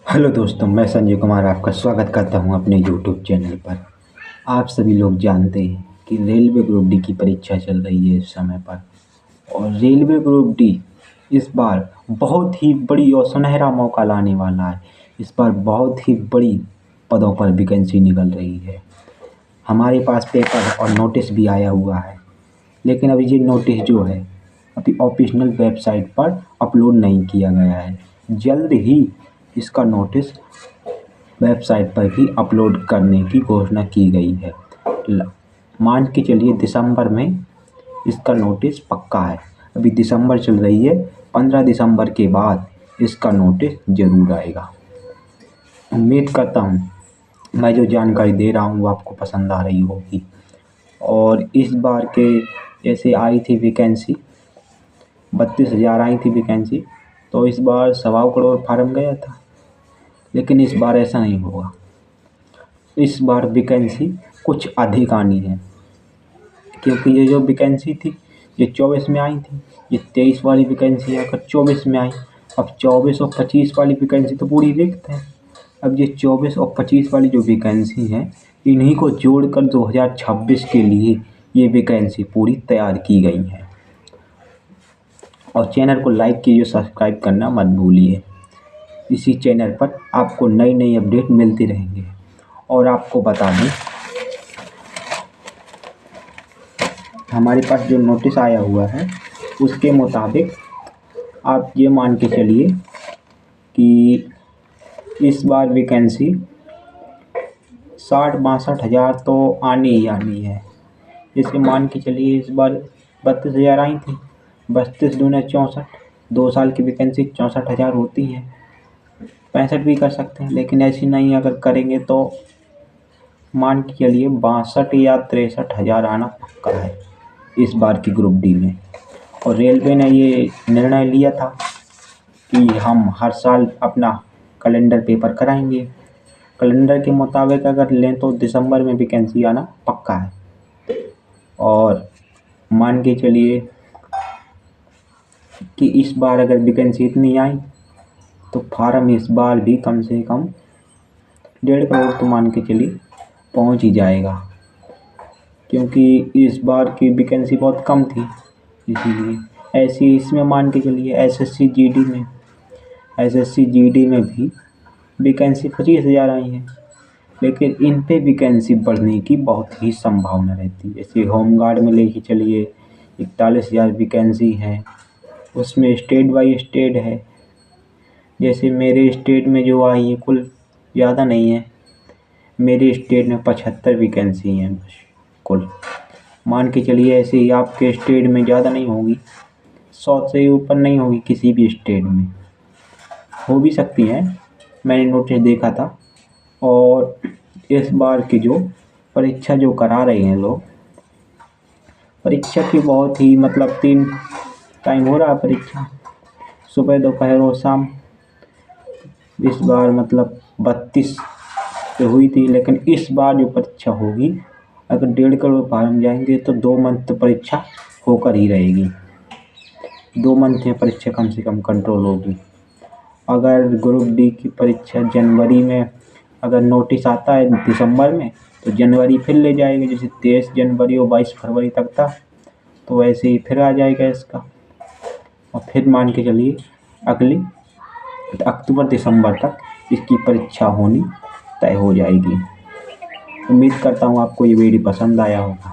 Hello दोस्तों, मैं संजय कुमार आपका स्वागत करता हूं अपने यूट्यूब चैनल पर। आप सभी लोग जानते हैं कि रेलवे ग्रुप डी की परीक्षा चल रही है इस समय पर। और रेलवे ग्रुप डी इस बार बहुत ही बड़ी और सुनहरा मौका लाने वाला है। इस बार बहुत ही बड़ी पदों पर वैकेंसी निकल रही है। हमारे पास पेपर और नोटिस भी आया हुआ है, लेकिन अभी ये नोटिस जो है अभी ऑफिशियल वेबसाइट पर अपलोड नहीं किया गया है। जल्द ही इसका नोटिस वेबसाइट पर भी अपलोड करने की घोषणा की गई है। मान के चलिए दिसंबर में इसका नोटिस पक्का है। अभी दिसंबर चल रही है, 15 दिसंबर के बाद इसका नोटिस ज़रूर आएगा। उम्मीद करता हूँ मैं जो जानकारी दे रहा हूँ वो आपको पसंद आ रही होगी। और इस बार के जैसे आई थी वैकेंसी 32,000 आई थी वैकेंसी, तो इस बार 1.25 करोड़ फार्म गया था। लेकिन इस बार ऐसा नहीं होगा। इस बार वैकेंसी कुछ अधिक आनी है, क्योंकि ये जो वैकेंसी थी ये 24 में आई थी। ये 23 वाली वैकेंसी आकर 24 में आई। अब 24 और 25 वाली वैकेंसी तो पूरी रिक्त है। अब ये 24 और 25 वाली जो वैकेंसी है, इन्हीं को जोड़कर 2026 के लिए ये वैकेंसी पूरी तैयार की गई है। और चैनल को लाइक कीजिए, सब्सक्राइब करना मत भूलिए। इसी चैनल पर आपको नई नई अपडेट मिलती रहेंगे। और आपको बता दें, हमारे पास जो नोटिस आया हुआ है उसके मुताबिक आप ये मान के चलिए कि इस बार वैकेंसी 60-62 हज़ार तो आनी ही आनी है। जैसे मान के चलिए इस बार 32,000 आई थी, 32 दूने 64, 2 साल की वैकेंसी 64,000 होती है। 65 भी कर सकते हैं, लेकिन ऐसी नहीं अगर करेंगे तो मान के चलिए 62 या 63 हज़ार आना पक्का है इस बार की ग्रुप डी में। और रेलवे ने ये निर्णय लिया था कि हम हर साल अपना कैलेंडर पेपर कराएंगे। कैलेंडर के मुताबिक अगर लें तो दिसंबर में वैकेंसी आना पक्का है। और मान के चलिए कि इस बार अगर वैकेंसी इतनी आई तो फार्म इस बार भी कम से कम 1.5 करोड़ तो मान के चलिए पहुंच ही जाएगा, क्योंकि इस बार की वैकेंसी बहुत कम थी। इसीलिए ऐसी इसमें मान के चलिए एसएससी जीडी में भी वैकेंसी 25,000 आई है, लेकिन इन पे वैकेंसी बढ़ने की बहुत ही संभावना रहती है। जैसे होमगार्ड में लेके चलिए 41,000 वैकेंसी है, उसमें स्टेट बाई स्टेट है। जैसे मेरे स्टेट में जो आई है कुल ज़्यादा नहीं है, मेरे स्टेट में 75 वैकेंसी हैं बस कुल। मान के चलिए ऐसे ही आपके स्टेट में ज़्यादा नहीं होगी, 100 से ऊपर नहीं होगी किसी भी स्टेट में, हो भी सकती है, मैंने नोटिस देखा था। और इस बार की जो परीक्षा जो करा रहे हैं लोग, परीक्षा की बहुत ही मतलब 3 टाइम हो रहा है परीक्षा, सुबह दोपहर और शाम। इस बार मतलब 32 पे हुई थी, लेकिन इस बार जो परीक्षा होगी अगर 1.5 करोड़ फार्म जाएंगे तो 2 मंथ तो परीक्षा होकर ही रहेगी। 2 मंथ में परीक्षा कम से कम कंट्रोल होगी। अगर ग्रुप डी की परीक्षा जनवरी में अगर नोटिस आता है दिसंबर में, तो जनवरी फिर ले जाएगा। जैसे 23 जनवरी और 22 फरवरी तक था, तो वैसे ही फिर आ जाएगा इसका। और फिर मान के चलिए अगली अक्टूबर दिसंबर तक इसकी परीक्षा होनी तय हो जाएगी। उम्मीद करता हूँ आपको ये वीडियो पसंद आया होगा।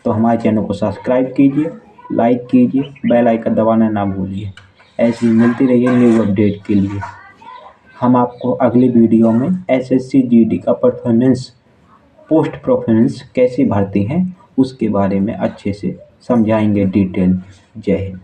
तो हमारे चैनल को सब्सक्राइब कीजिए, लाइक कीजिए, बेल आइकन दबाना ना भूलिए। ऐसी मिलती रहिए न्यू अपडेट के लिए। हम आपको अगली वीडियो में एसएससी जीडी का परफॉर्मेंस, पोस्ट परफॉर्मेंस कैसे भरते हैं उसके बारे में अच्छे से समझाएंगे डिटेल। जय हिंद।